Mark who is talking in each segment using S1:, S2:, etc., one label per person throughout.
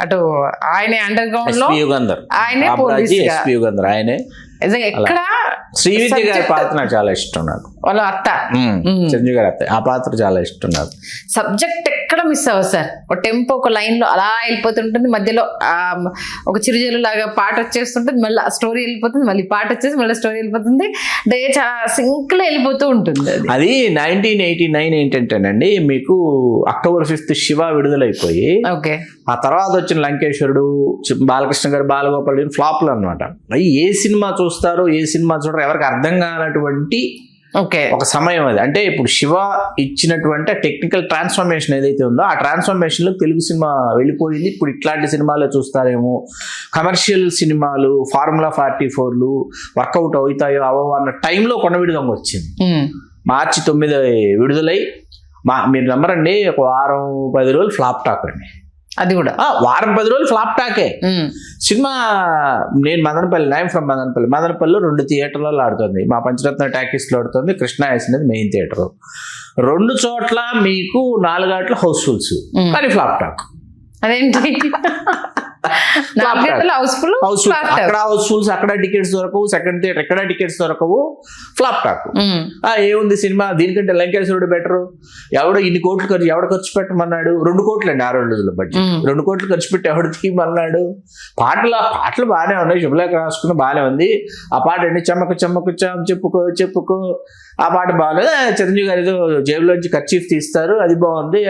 S1: అటు ఆయనే under ground లో
S2: యుగంధర్,
S1: ఆయనే పోలీస్
S2: యుగంధర్ ఆయనే.
S1: ఎక్కడ
S2: శ్రీవిద్య గారి పాత్ర నాకు చాలా ఇష్టం. నాకు
S1: వాళ్ళ అత్త
S2: చిరంజీవి గారి అత్త, ఆ పాత్ర చాలా ఇష్టం నాకు.
S1: సబ్జెక్ట్ ఎక్కడ మిస్ అవ్వదు సార్. ఒక టెంపో ఒక లైన్ లో అలా వెళ్ళిపోతుంటుంది, మధ్యలో ఒక చిరుజలు లాగా పాట వచ్చేస్తుంటుంది, మళ్ళీ స్టోరీ వెళ్ళిపోతుంది, మళ్ళీ పాట వచ్చేసి మళ్ళీ స్టోరీ వెళ్ళిపోతుంది. డే చాలా సింక్ లో వెళ్ళిపోతూ ఉంటుంది.
S2: అది 1989 ఏంటంటేనండి, మీకు October 5th శివ విడుదలైపోయి
S1: ఓకే,
S2: ఆ తర్వాత వచ్చిన లంకేశ్వరుడు, బాలకృష్ణ గారు, బాలగోపాల్ ఫ్లాప్లు అనమాట. అవి ఏ సినిమా చూస్తారో ఏ సినిమా చూడరో ఎవరికి అర్థం కానటువంటి ఒక సమయం అది. అంటే ఇప్పుడు శివ ఇచ్చినటువంటి టెక్నికల్ ట్రాన్స్ఫర్మేషన్ ఏదైతే ఉందో ఆ ట్రాన్స్ఫర్మేషన్ లో తెలుగు సినిమా వెళ్ళిపోయింది. ఇప్పుడు ఇట్లాంటి సినిమాలు చూస్తారేమో, కమర్షియల్ సినిమాలు, ఫార్ములా 44లు వర్కౌట్ అవుతాయో అవో అన్న టైంలో కొండవీడు దొంగ వచ్చింది. March 9 విడుదలై మీరు నమ్మరండి, ఒక వారం 10 రోజులు ఫ్లాప్ టాక్ అండి.
S1: అది కూడా
S2: వారం 10 రోజులు ఫ్లాప్ టాకే సినిమా. నేను మదనపల్లిలో 2 థియేటర్లలో ఆడుతుంది. మా పంచరత్న టాకీస్లో ఆడుతుంది, కృష్ణ వేసినది మెయిన్ థియేటర్. 2 చోట్ల మీకు 4 గంటల హౌస్ఫుల్స్, కానీ ఫ్లాప్ టాక్.
S1: అదేంటి
S2: అక్కడ హౌస్ఫుల్స్, అక్కడ టికెట్స్ దొరకవు, సెకండ్ థియేటర్ ఎక్కడ టికెట్స్ దొరకవు, ఫ్లాప్ టాక్. ఏముంది సినిమా, దీనికంటే లంకేశ్వరుడు బెటరు. ఇన్ని కోట్లు ఎవడ ఖర్చు పెట్టమన్నాడు? 2 కోట్లు అండి ఆ రోజుల్లో బడ్జెట్. 2 కోట్లు ఖర్చు పెట్టి ఎవడు తీయమన్నాడు? పాటలు బాగానే ఉన్నాయి, శుభలేఖ రాసుకుని బాగానే ఉంది. ఆ పాట అండి, చెమ్మకు చెమ్మకు చెప్పుకో చెప్పుకో, ఆ పాట బాగాలేదు. చిరంజీవి గారు ఏదో జేబులోంచి కర్చీఫ్ తీస్తారు, అది బాగుంది.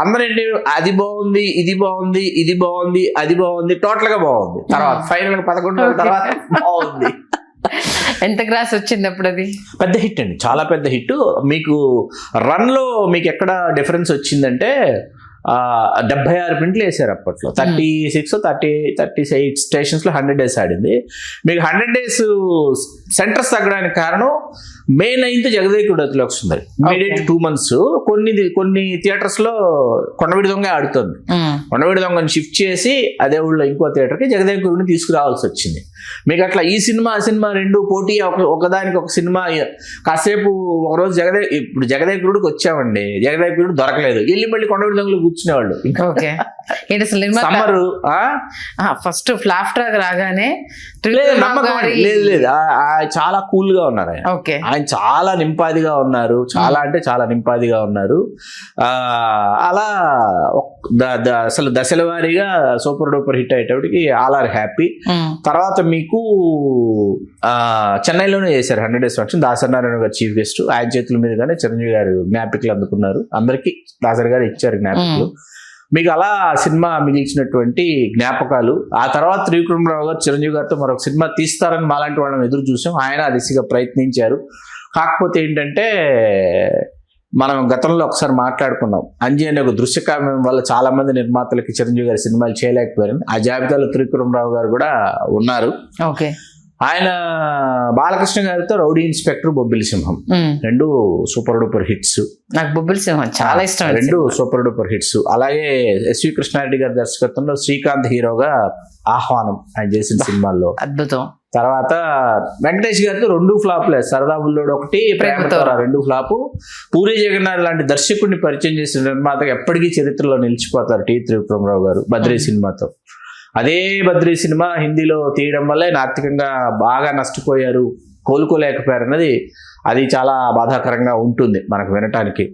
S2: అందరేంటి, అది బాగుంది, ఇది బాగుంది, ఇది బాగుంది, అది బాగుంది, టోటల్ గా బాగుంది. తర్వాత ఫైనల్ 11 రోజుల తర్వాత బాగుంది.
S1: ఎంత క్లాస్ వచ్చింది అప్పుడు? అది
S2: పెద్ద హిట్ అండి, చాలా పెద్ద హిట్. మీకు రన్ లో మీకు ఎక్కడ డిఫరెన్స్ వచ్చిందంటే 76 ప్రింట్లు వేసారు అప్పట్లో. 36 38 స్టేషన్స్ లో 100 days ఆడింది. మీకు 100 days సెంటర్స్ తగ్గడానికి కారణం May 9th జగదేకుడు అతిలోకి వస్తుంది. ఇమీడియట్ 2 months కొన్ని థియేటర్స్ లో కొండవీడి దొంగ ఆడుతుంది. కొండవీడి దొంగని షిఫ్ట్ చేసి అదే ఊళ్ళో ఇంకో థియేటర్కి జగదేకుడిని తీసుకురావాల్సి వచ్చింది. మీకు అట్లా ఈ సినిమా రెండు పోటీ, ఒకదానికి ఒక సినిమా. కాసేపు ఒకరోజు ఇప్పుడు జగదేకుడికి వచ్చామండి, జగదేకుడు దొరకలేదు, వెళ్ళి మళ్ళీ కొండవీడి దొంగలు కూర్చునేవాళ్ళు. సమ్మరు
S1: ఫస్ట్ ఫ్లాప్ టాక్ రాగానే
S2: లేదు, చాలా కూల్ గా ఉన్నారు ఆయన చాలా నింపాదిగా ఉన్నారు, చాలా అంటే చాలా నింపాదిగా ఉన్నారు. అలా అసలు దశల వారీగా సూపర్ డూపర్ హిట్ అయ్యేటప్పటికి ఆల్ ఆర్ హ్యాపీ. తర్వాత మీకు చెన్నైలోనే చేశారు 100 days ఫంక్షన్. దాసనారాయణ గారు చీఫ్ గెస్ట్, ఆయన చేతుల మీదుగానే చిరంజీవి గారు జ్ఞాపికలు అందుకున్నారు. అందరికీ దాసరి గారు ఇచ్చారు జ్ఞాపికలు. మీకు అలా సినిమా మిగిల్చినటువంటి జ్ఞాపకాలు. ఆ తర్వాత త్రివిక్రమరావు గారు చిరంజీవి గారితో మరొక సినిమా తీస్తారని మాలాంటి వాళ్ళని ఎదురు చూసాం. ఆయన ఆ దిశగా ప్రయత్నించారు. కాకపోతే ఏంటంటే, మనం గతంలో ఒకసారి మాట్లాడుకున్నాం, అంజీ అనే ఒక దృశ్యకావ్యం వల్ల చాలా మంది నిర్మాతలకి చిరంజీవి గారి సినిమాలు చేయలేకపోయారు. ఆ జాబితాలో త్రివిక్రమరావు గారు కూడా ఉన్నారు. ఆయన బాలకృష్ణ గారితో రౌడీ ఇన్స్పెక్టర్, బొబ్బిలి సింహం 2 సూపర్ డూపర్ హిట్స్.
S1: నాకు బొబ్బిలి సింహం చాలా ఇష్టం,
S2: 2 సూపర్ డూపర్ హిట్స్. అలాగే ఎస్వి కృష్ణారెడ్డి గారి దర్శకత్వంలో శ్రీకాంత్ హీరోగా ఆహ్వానం ఆయన చేసిన సినిమాల్లో
S1: అద్భుతం.
S2: తర్వాత వెంకటేష్ గారితో 2 ఫ్లాప్లే, సరదా బుల్లోడు 1, ప్రేమతోరా 2 ఫ్లాపు. పూరి జగన్నాథ్ లాంటి దర్శకుడిని పరిచయం చేసిన నిర్మాతగా ఎప్పటికీ చరిత్రలో నిలిచిపోతారు టి త్రివిక్రమరావు గారు బద్రీ సినిమాతో. అదే బద్రీ సినిమా హిందీలో తీయడం వల్లే ఆర్థికంగా బాగా నష్టపోయారు, కోలుకోలేకపోయారు అన్నది అది చాలా బాధాకరంగా ఉంటుంది మనకు వినటానికి.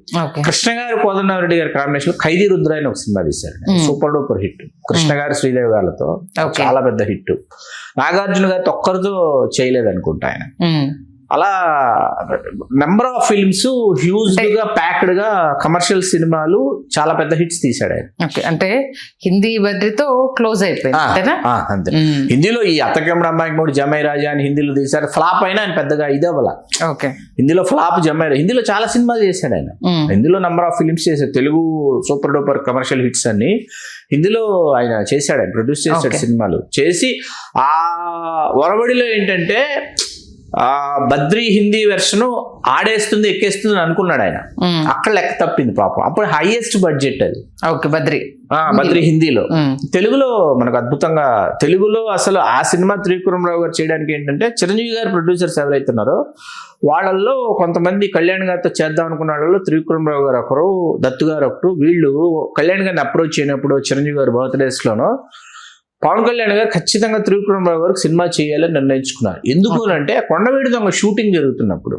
S2: కృష్ణ గారు, కోదండరామిరెడ్డి గారి కాంబినేషన్ లో ఖైదీ రుద్ర అని ఒక సినిమా తీశారు, సూపర్ డూపర్ హిట్. కృష్ణ గారు, శ్రీదేవి గారితో చాలా పెద్ద హిట్. నాగార్జున గారితో ఒక్కరితో చేయలేదు అనుకుంటా ఆయన. అలా నెంబర్ ఆఫ్ ఫిల్మ్స్ హ్యూజ్ గా ప్యాక్డ్ గా కమర్షియల్ సినిమాలు చాలా పెద్ద హిట్స్ తీసాడు ఆయన.
S1: అంటే హిందీ బద్రితో క్లోజ్ అయిపోయింది
S2: అంతే. హిందీలో ఈ అత్తకెమ్మడి అమ్మాయికి 3 జమై రాజా అని హిందీలో తీశారు, ఫ్లాప్ అయినా ఆయన పెద్దగా ఇదవ్వాల. హిందీలో ఫ్లాప్ జమై, హిందీలో చాలా సినిమాలు చేశాడు ఆయన. హిందీలో నెంబర్ ఆఫ్ ఫిల్మ్స్ చేశాడు. Telugu super duper commercial hits అన్ని హిందీలో ఆయన చేశాడు, ఆయన ప్రొడ్యూస్ చేశాడు సినిమాలు చేసి. ఆ ఒరవడిలో ఏంటంటే ఆ బద్రీ హిందీ వెర్షన్ ఆడేస్తుంది ఎక్కేస్తుంది అని అనుకున్నాడు ఆయన. అక్కడ లెక్క తప్పింది పాపం. అప్పుడు హైయెస్ట్ బడ్జెట్ అది.
S1: ఓకే, బద్రీ
S2: హిందీలో. తెలుగులో మనకు అద్భుతంగా, తెలుగులో అసలు ఆ సినిమా త్రివిక్రమరావు గారు చేయడానికి ఏంటంటే, చిరంజీవి గారు ప్రొడ్యూసర్స్ ఎవరైతే ఉన్నారో వాళ్ళల్లో కొంతమంది కళ్యాణ్ గారితో చేద్దాం అనుకున్న వాళ్ళలో త్రివిక్రమరావు గారు ఒకరు, దత్తు గారు ఒకరు. వీళ్ళు కళ్యాణ్ గారిని అప్రోచ్ అయినప్పుడు చిరంజీవి గారు బర్త్డేస్ లోనో పవన్ కళ్యాణ్ గారు ఖచ్చితంగా త్రివిక్రమరావు గారికి సినిమా చేయాలని నిర్ణయించుకున్నారు. ఎందుకు అంటే కొండవీడి దొంగ షూటింగ్ జరుగుతున్నప్పుడు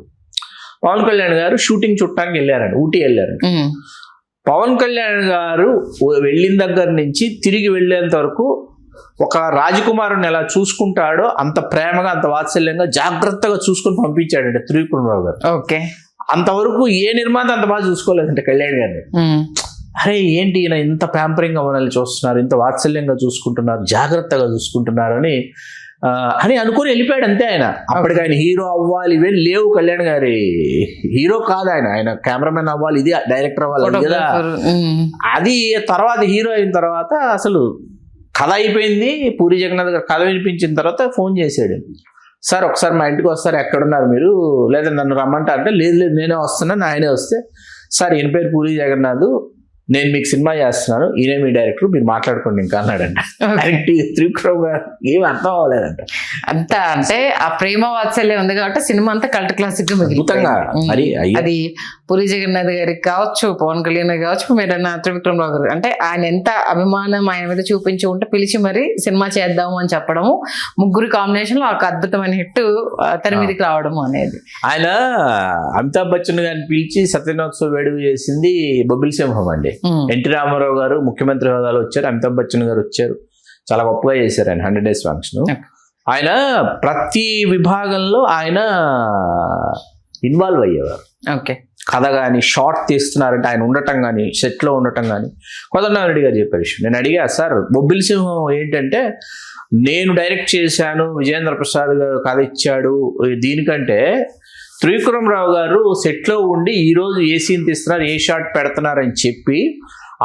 S2: పవన్ కళ్యాణ్ గారు షూటింగ్ చుట్టానికి వెళ్ళారండి, ఊటీ వెళ్ళారండి. పవన్ కళ్యాణ్ గారు వెళ్ళిన దగ్గర నుంచి తిరిగి వెళ్ళేంత వరకు ఒక రాజకుమారుని ఎలా చూసుకుంటాడో అంత ప్రేమగా, అంత వాత్సల్యంగా, జాగ్రత్తగా చూసుకుని పంపించాడండి త్రివిక్రమరావు గారు.
S1: ఓకే,
S2: అంతవరకు ఏ నిర్మాత అంత బాగా చూసుకోలేదంటే కళ్యాణ్ గారిని. అరే ఏంటి ఈయన ఇంత ప్యాంపరింగ్ గా మనల్ని చూస్తున్నారు, ఇంత వాత్సల్యంగా చూసుకుంటున్నారు, జాగ్రత్తగా చూసుకుంటున్నారు అని అనుకుని వెళ్ళిపోయాడు అంతే. ఆయన అప్పటికి ఆయన హీరో అవ్వాలి ఇవేం లేవు, కళ్యాణ్ గారి హీరో కాదు ఆయన, ఆయన కెమెరామెన్ అవ్వాలి, ఇది డైరెక్టర్ అవ్వాలి కదా. అది తర్వాత హీరో అయిన తర్వాత అసలు కథ అయిపోయింది. పూరి జగన్నాథ్ గారు కథ వినిపించిన తర్వాత ఫోన్ చేశాడు, సార్ ఒకసారి మా ఇంటికి వస్తారు, ఎక్కడున్నారు మీరు, లేదా నన్ను రమ్మంటారు అంటే, లేదు లేదు నేనే వస్తున్నాను. ఆయనే వస్తే, సార్ ఈయన పేరు పూరి జగన్నాథ్, నేను మీకు సినిమా చేస్తున్నాను, ఈయనే మీ డైరెక్టర్, మీరు మాట్లాడుకోండి ఇంకా అన్నాడంట. త్రివిక్రమ్ గారు ఏం అర్థం అవ్వలేదంట.
S1: అంతా అంటే ఆ ప్రేమ వాత్సల్యం ఉంది కాబట్టి సినిమా అంతా కల్ట్ క్లాసిక్ గా మిగిలిపోయింది. అది పూరి జగన్నాథ్ గారికి కావచ్చు, పవన్ కళ్యాణ్ కావచ్చు, మీరన్న త్రివిక్రమరావు గారు, అంటే ఆయన ఎంత అభిమానం ఆయన మీద చూపించి ఉంటే పిలిచి మరి సినిమా చేద్దాము అని చెప్పడము, ముగ్గురు కాంబినేషన్ లో ఒక అద్భుతమైన హిట్ తెర మీదకి రావడము అనేది.
S2: ఆయన అమితాబ్ బచ్చన్ గారిని పిలిచి సత్యనోత్సవ వేడుక చేసింది బొబ్బిలి సింహం అండి. ఎన్టీ రామారావు గారు ముఖ్యమంత్రి హోదాలో వచ్చారు, అమితాబ్ బచ్చన్ గారు వచ్చారు, చాలా గొప్పగా చేశారు ఆయన 100 days ఫంక్షన్. ఆయన ప్రతి విభాగంలో ఆయన ఇన్వాల్వ్ అయ్యేవారు.
S1: ఓకే,
S2: కథ కానీ షార్ట్ తీస్తున్నారంటే ఆయన ఉండటం కానీ, సెట్లో ఉండటం కానీ. కోదండరామిరెడ్డి గారు చెప్పారు విషయం, నేను అడిగా, సార్ బొబ్బిలి సింహం ఏంటంటే నేను డైరెక్ట్ చేశాను, విజయేంద్ర ప్రసాద్ గారు కథ ఇచ్చాడు, దీనికంటే త్రివిక్రమరావు గారు సెట్లో ఉండి ఈరోజు ఏ సీన్ తీస్తున్నారు, ఏ షాట్ పెడుతున్నారని చెప్పి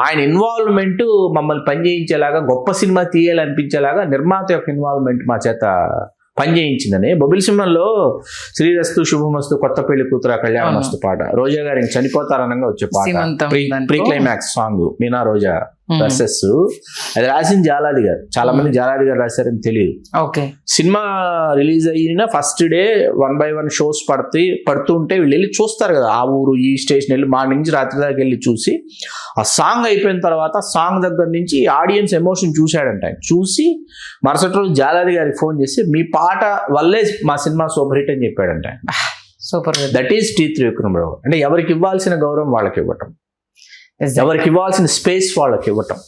S2: ఆయన ఇన్వాల్వ్మెంట్ మమ్మల్ని పనిచేయించేలాగా, గొప్ప సినిమా తీయాలనిపించేలాగా నిర్మాత యొక్క ఇన్వాల్వ్మెంట్ మా చేత పనిచేయించిందని. బొబ్బిలి సింహంలో శ్రీరస్తు శుభమస్తు, కొత్త పెళ్లి కూతురు, కళ్యాణ మస్తు పాట, రోజా గారు చనిపోతారనంగా వచ్చే పాట, ప్రీ క్లైమాక్స్ సాంగ్ మీనా రోజా వర్సెస్, అది రాసింది జాలాది గారు. చాలా మంది జాలాది గారు రాశారని తెలియదు. సినిమా రిలీజ్ అయిన ఫస్ట్ డే 1 by 1 షోస్ పడుతుంటే వీళ్ళు వెళ్ళి చూస్తారు కదా, ఆ ఊరు ఈ స్టేషన్ వెళ్ళి మార్నింగ్ నుంచి రాత్రి దాకా వెళ్ళి చూసి, ఆ సాంగ్ అయిపోయిన తర్వాత సాంగ్ దగ్గర నుంచి ఆడియన్స్ ఎమోషన్ చూశాడంట. ఆయన చూసి మరుసటి రోజు జాలాది గారికి ఫోన్ చేసి, మీ పాట వల్లే మా సినిమా సూపర్ హిట్ అని చెప్పాడంట.
S1: Super,
S2: that is T Trivikrama Rao. అంటే ఎవరికి ఇవ్వాల్సిన గౌరవం వాళ్ళకి ఇవ్వటం, ఎవరికి ఇవ్వాల్సిన స్పేస్ వాళ్ళకి ఇవ్వటం.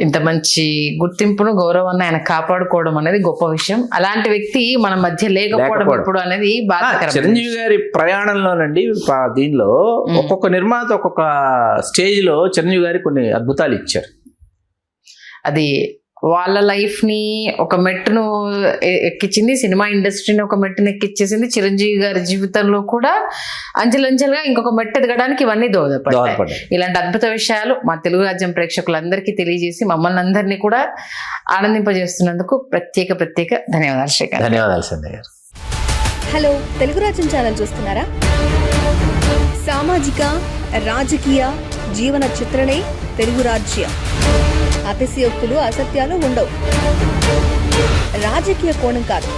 S1: ఇంత మంచి గుర్తింపును, గౌరవాన్ని ఆయన కాపాడుకోవడం అనేది గొప్ప విషయం. అలాంటి వ్యక్తి మన మధ్య లేకపోవడం ఇప్పుడు అనేది బాధాకరం.
S2: చిరంజీవి గారి ప్రయాణంలోనండి దీనిలో ఒక్కొక్క నిర్మాత ఒక్కొక్క స్టేజ్ లో చిరంజీవి గారి కొన్ని అద్భుతాలు ఇచ్చారు.
S1: అది వాళ్ళ లైఫ్ ని ఒక మెట్టును ఎక్కించింది, సినిమా ఇండస్ట్రీని ఒక మెట్టును ఎక్కిచ్చేసింది. చిరంజీవి గారి జీవితంలో కూడా అంచెలంచెలుగా ఇంకొక మెట్టు ఎదగడానికి ఇవన్నీ దోహదపడ్డాయి. ఇలాంటి అద్భుత విషయాలు మా తెలుగు రాజ్యం ప్రేక్షకులందరికీ తెలియజేసి మమ్మల్ని అందరినీ కూడా ఆనందింపజేస్తున్నందుకు ప్రత్యేక ధన్యవాదాలు శ్రీకాంత్.
S2: ధన్యవాదాలు సంధ్య గారు.
S3: హలో, తెలుగు రాజ్యం ఛానల్ చూస్తున్నారా? సామాజిక, రాజకీయ, జీవన చిత్రణే తెలుగు రాజ్యం. అతిశయోక్తులు, అసత్యాలు ఉండవు. రాజకీయ కోణం కాదు,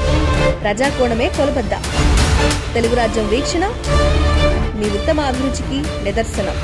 S3: ప్రజా కోణమే కొలబద్ద. తెలుగు రాజ్యం వీక్షణ మీ ఉత్తమ అభిరుచికి నిదర్శనం.